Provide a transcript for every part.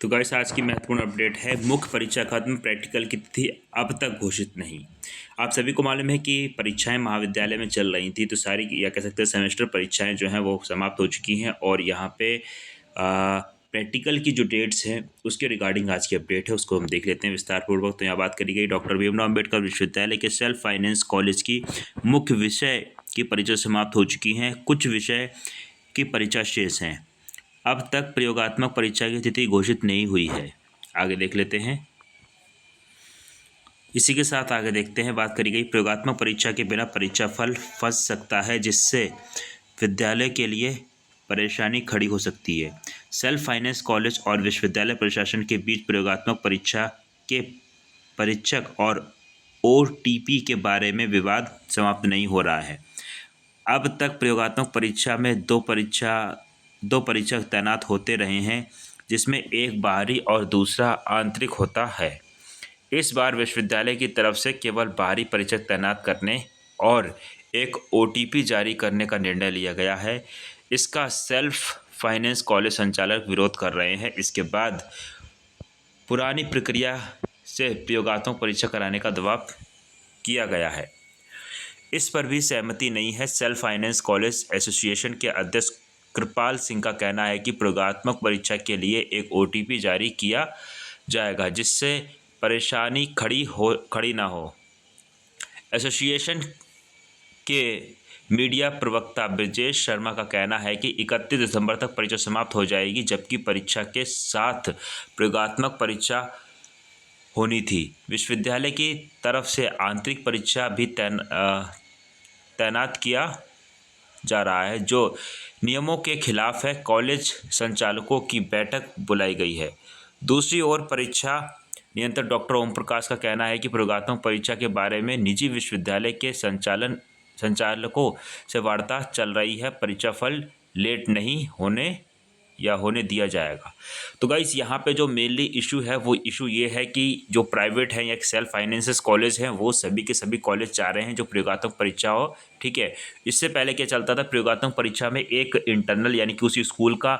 तो गाइस आज की महत्वपूर्ण अपडेट है मुख्य परीक्षा खत्म, प्रैक्टिकल की तिथि अब तक घोषित नहीं। आप सभी को मालूम है कि परीक्षाएं महाविद्यालय में चल रही थी, तो सारी या कह सकते हैं सेमेस्टर परीक्षाएं जो हैं वो समाप्त हो चुकी हैं और यहाँ पे प्रैक्टिकल की जो डेट्स हैं उसके रिगार्डिंग आज की अपडेट है, उसको हम देख लेते हैं विस्तार पूर्वक। तो यहाँ बात करी गई डॉक्टर भीमराव अम्बेडकर विश्वविद्यालय के सेल्फ फाइनेंस कॉलेज की मुख्य विषय की परीक्षा समाप्त हो चुकी हैं, कुछ विषय की परीक्षा शेष हैं। अब तक प्रयोगात्मक परीक्षा की तिथि घोषित नहीं हुई है। आगे देख लेते हैं। इसी के साथ आगे देखते हैं, बात करी गई प्रयोगात्मक परीक्षा के बिना परीक्षा फल फंस सकता है, जिससे विद्यालय के लिए परेशानी खड़ी हो सकती है। सेल्फ फाइनेंस कॉलेज और विश्वविद्यालय प्रशासन के बीच प्रयोगात्मक परीक्षा के परीक्षक और OTP के बारे में विवाद समाप्त नहीं हो रहा है। अब तक प्रयोगात्मक परीक्षा में दो परीक्षक तैनात होते रहे हैं, जिसमें एक बाहरी और दूसरा आंतरिक होता है। इस बार विश्वविद्यालय की तरफ से केवल बाहरी परीक्षक तैनात करने और एक OTP जारी करने का निर्णय लिया गया है। इसका सेल्फ फाइनेंस कॉलेज संचालक विरोध कर रहे हैं। इसके बाद पुरानी प्रक्रिया से प्रयोगात्मक परीक्षा कराने का दबाव किया गया है। इस पर भी सहमति नहीं है। सेल्फ फाइनेंस कॉलेज एसोसिएशन के अध्यक्ष कृपाल सिंह का कहना है कि प्रयोगात्मक परीक्षा के लिए एक OTP जारी किया जाएगा, जिससे परेशानी खड़ी ना हो। एसोसिएशन के मीडिया प्रवक्ता ब्रजेश शर्मा का कहना है कि 31 दिसंबर तक परीक्षा समाप्त हो जाएगी, जबकि परीक्षा के साथ प्रयोगात्मक परीक्षा होनी थी। विश्वविद्यालय की तरफ से आंतरिक परीक्षा भी तैनात किया जा रहा है, जो नियमों के खिलाफ है। कॉलेज संचालकों की बैठक बुलाई गई है। दूसरी ओर परीक्षा नियंत्रक डॉक्टर ओम प्रकाश का कहना है कि प्रयोगात्मक परीक्षा के बारे में निजी विश्वविद्यालय के संचालकों से वार्ता चल रही है। परीक्षा फल लेट नहीं होने दिया जाएगा। तो गाइस यहाँ पे जो मेनली इशू है वो इशू ये है कि जो प्राइवेट है या सेल्फ फाइनेंसेस कॉलेज हैं वो सभी के सभी कॉलेज चाह रहे हैं जो प्रयोगात्मक परीक्षा हो। ठीक है, इससे पहले क्या चलता था, प्रयोगात्मक परीक्षा में एक इंटरनल यानी कि उसी स्कूल का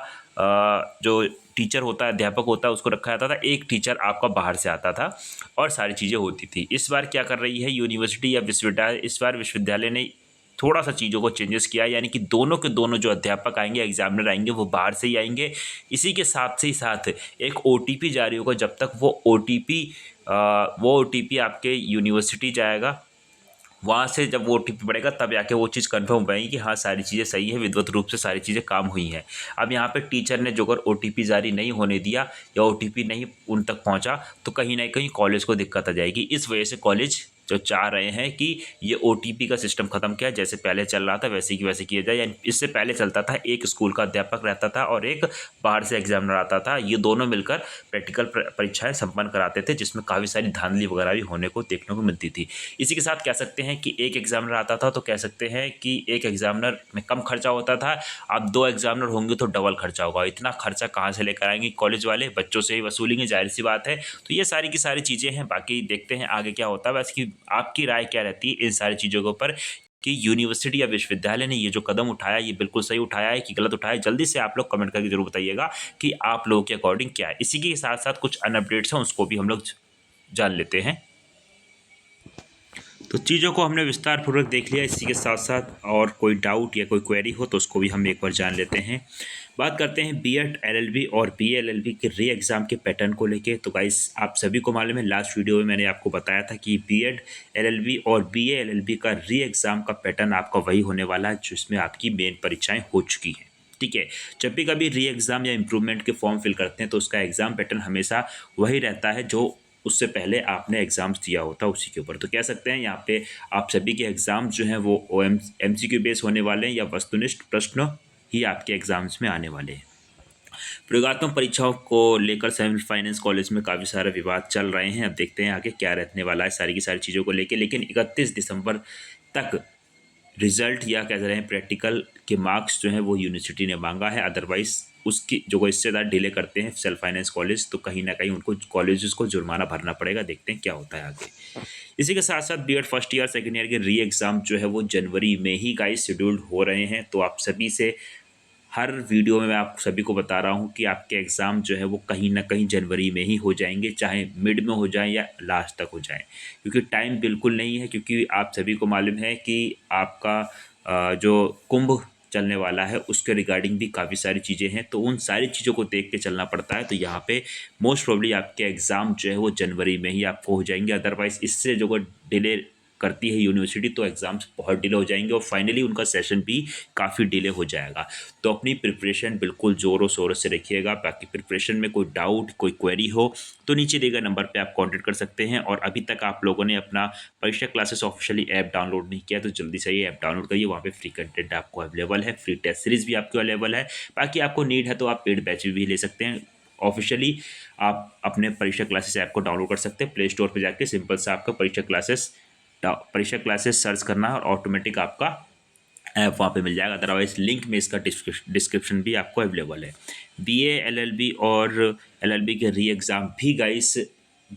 जो टीचर होता है, अध्यापक होता है, उसको रखा जाता था। एक टीचर आपका बाहर से आता था और सारी चीज़ें होती थी। इस बार क्या कर रही है यूनिवर्सिटी या विश्वविद्यालय, इस बार विश्वविद्यालय ने थोड़ा सा चीज़ों को चेंजेस किया, यानी कि दोनों के दोनों जो अध्यापक आएंगे, एग्जामिनर आएंगे, वो बाहर से ही आएंगे। इसी के साथ ही साथ एक OTP जारी होगा। जब तक वो OTP आपके यूनिवर्सिटी जाएगा, वहाँ से जब वो OTP पड़ेगा तब जाके वो चीज़ कन्फर्म हो पाएगी कि हाँ सारी चीज़ें सही है, विधिवत रूप से सारी चीज़ें काम हुई हैं। अब यहाँ पे टीचर ने जो अगर OTP जारी नहीं होने दिया या OTP नहीं उन तक पहुँचा, तो कहीं ना कहीं कॉलेज को दिक्कत आ जाएगी। इस वजह से कॉलेज जो चाह रहे हैं कि ये OTP का सिस्टम खत्म किया, जैसे पहले चल रहा था वैसे की वैसे किया जाए। यानी इससे पहले चलता था एक स्कूल का अध्यापक रहता था और एक बाहर से एग्जामिनर आता था, ये दोनों मिलकर प्रैक्टिकल परीक्षाएं संपन्न कराते थे, जिसमें काफ़ी सारी धांधली वगैरह भी होने को देखने को मिलती थी। इसी के साथ कह सकते हैं कि एक एग्जामिनर आता था तो कह सकते हैं कि एक एग्जामिनर में कम खर्चा होता था। अब 2 एग्जामिनर होंगे तो डबल खर्चा होगा। इतना खर्चा कहाँ से लेकर आएंगे कॉलेज वाले, बच्चों से ही वसूलेंगे, जाहिर सी बात है। तो ये सारी की सारी चीज़ें हैं। बाकी देखते हैं आगे क्या होता है। वैसे कि आपकी राय क्या रहती है इन सारी चीज़ों के ऊपर कि यूनिवर्सिटी या विश्वविद्यालय ने ये जो कदम उठाया ये बिल्कुल सही उठाया है कि गलत उठाया है? जल्दी से आप लोग कमेंट करके जरूर बताइएगा कि आप लोगों के अकॉर्डिंग क्या है। इसी के साथ साथ कुछ अन्य अपडेट्स हैं, उसको भी हम लोग जान लेते हैं। तो चीज़ों को हमने विस्तार पूर्वक देख लिया। इसी के साथ साथ और कोई डाउट या कोई क्वेरी हो तो उसको भी हम एक बार जान लेते हैं। बात करते हैं B.Ed LLB और BA LLB के री एग्ज़ाम के पैटर्न को लेके। तो गाइस आप सभी को मालूम है, लास्ट वीडियो में मैंने आपको बताया था कि B.Ed LLB और BA LLB का री एग्ज़ाम का पैटर्न आपका वही होने वाला है जिसमें आपकी मेन परीक्षाएँ हो चुकी हैं। ठीक है, जब भी कभी री एग्ज़ाम या इम्प्रूवमेंट के फॉर्म फिल करते हैं तो उसका एग्ज़ाम पैटर्न हमेशा वही रहता है जो उससे पहले आपने एग्ज़ाम्स दिया होता है उसी के ऊपर। तो कह सकते हैं यहाँ पे आप सभी के एग्ज़ाम्स जो हैं वो MCQ बेस होने वाले हैं या वस्तुनिष्ठ प्रश्न ही आपके एग्ज़ाम्स में आने वाले हैं। प्रयोगात्मक परीक्षाओं को लेकर सेल्फ फाइनेंस कॉलेज में काफ़ी सारे विवाद चल रहे हैं। अब देखते हैं आगे क्या रहने वाला है सारी की सारी चीज़ों को लेकर। लेकिन 31 दिसंबर तक रिजल्ट या कह रहे हैं प्रैक्टिकल के मार्क्स जो हैं वो यूनिवर्सिटी ने मांगा है। अदरवाइज़ उसकी जो इससे ज़्यादा डिले करते हैं सेल्फ फाइनेंस कॉलेज, तो कहीं ना कहीं उनको कॉलेजेस को जुर्माना भरना पड़ेगा। देखते हैं क्या होता है आगे। इसी के साथ साथ B.Ed first year second year के री एग्ज़ाम जो है वो जनवरी में ही गाइस शेड्यूल्ड हो रहे हैं। तो आप सभी से हर वीडियो में मैं आप सभी को बता रहा हूँ कि आपके एग्ज़ाम जो है वो कहीं ना कहीं जनवरी में ही हो जाएंगे, चाहे मिड में हो जाएं या लास्ट तक हो जाएं, क्योंकि टाइम बिल्कुल नहीं है। क्योंकि आप सभी को मालूम है कि आपका जो कुंभ चलने वाला है उसके रिगार्डिंग भी काफ़ी सारी चीज़ें हैं, तो उन सारी चीज़ों को देख के चलना पड़ता है। तो यहाँ पे मोस्ट प्रोबेबली आपके एग्ज़ाम जो है वो जनवरी में ही आपको हो जाएंगे। अदरवाइज़ इससे जो डिले करती है यूनिवर्सिटी तो एग्ज़ाम्स बहुत डिले हो जाएंगे और फाइनली उनका सेशन भी काफ़ी डिले हो जाएगा। तो अपनी प्रिपरेशन बिल्कुल ज़ोरों शोरों से रखिएगा। बाकी प्रिपरेशन में कोई डाउट, कोई क्वेरी हो तो नीचे दिए गए नंबर पे आप कांटेक्ट कर सकते हैं। और अभी तक आप लोगों ने अपना परीक्षा क्लासेस ऑफिशियली ऐप डाउनलोड नहीं किया तो जल्दी से ये ऐप डाउनलोड करिए। वहाँ पे फ्री कंटेंट आपको अवेलेबल है, फ्री टेस्ट सीरीज भी आपको अवेलेबल है। बाकी आपको नीड है तो आप पेड बैच भी ले सकते हैं। ऑफिशियली आप अपने परीक्षा क्लासेस ऐप को डाउनलोड कर सकते हैं। प्ले स्टोर पर जाके सिंपल सा आपका परीक्षा क्लासेस सर्च करना है और ऑटोमेटिक आपका ऐप वहाँ पे मिल जाएगा। अदरवाइज लिंक में इसका डिस्क्रिप्शन भी आपको अवेलेबल है। बीए, एलएलबी और एलएलबी के री एग्ज़ाम भी गाइस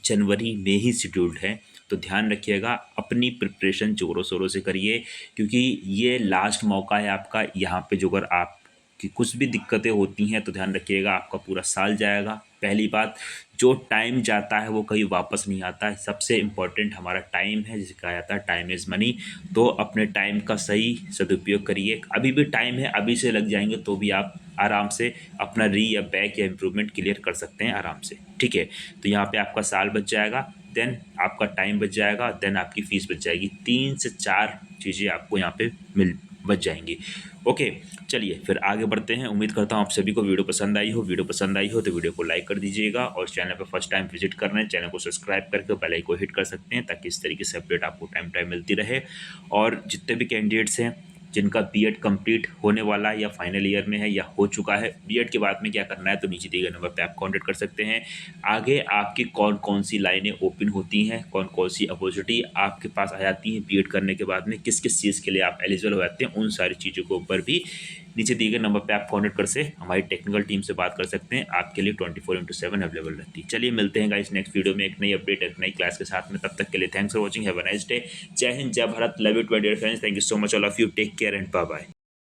जनवरी में ही शेड्यूल्ड है। तो ध्यान रखिएगा, अपनी प्रिपरेशन ज़ोरों शोरों से करिए, क्योंकि ये लास्ट मौका है आपका। यहाँ पे जो अगर आपकी कुछ भी दिक्कतें होती हैं तो ध्यान रखिएगा आपका पूरा साल जाएगा। पहली बात, जो टाइम जाता है वो कहीं वापस नहीं आता है। सबसे इम्पोर्टेंट हमारा टाइम है, जिसे कहा जाता है टाइम इज़ मनी। तो अपने टाइम का सही सदुपयोग करिए। अभी भी टाइम है, अभी से लग जाएंगे तो भी आप आराम से अपना री या बैक या इम्प्रूवमेंट क्लियर कर सकते हैं आराम से, ठीक है। तो यहाँ पे आपका साल बच जाएगा, देन आपका टाइम बच जाएगा, देन आपकी फ़ीस बच जाएगी। 3 से 4 चीज़ें आपको यहाँ पे बच जाएंगी। ओके, चलिए फिर आगे बढ़ते हैं। उम्मीद करता हूँ आप सभी को वीडियो पसंद आई हो। वीडियो पसंद आई हो तो वीडियो को लाइक कर दीजिएगा और चैनल पर फर्स्ट टाइम विजिट कर रहे हैं चैनल को सब्सक्राइब करके बेल आइकन को हिट कर सकते हैं, ताकि इस तरीके से अपडेट आपको टाइम मिलती रहे। और जितने भी कैंडिडेट्स हैं जिनका बीएड कंप्लीट होने वाला है या फाइनल ईयर में है या हो चुका है, बीएड के बाद में क्या करना है तो नीचे दिए गए नंबर पे आप कांटेक्ट कर सकते हैं। आगे आपकी कौन कौन सी लाइनें ओपन होती हैं, कौन कौन सी अपॉर्चुनिटी आपके पास आ जाती हैं बीएड करने के बाद में, किस किस चीज़ के लिए आप एलिजिबल हो जाते हैं, उन सारी चीज़ों के ऊपर भी नीचे दिए गए नंबर पे आप कांटेक्ट कर से हमारी टेक्निकल टीम से बात कर सकते हैं। आपके लिए 24/7 अवेलेबल रहती है। चलिए मिलते हैं गाइस नेक्स्ट वीडियो में एक नई अपडेट, एक नई क्लास के साथ में। तब तक के लिए thanks for watching, have a nice day. जय हिंद, जय Bharat, love you to my dear friends, thank you so much all of you, take care and bye bye.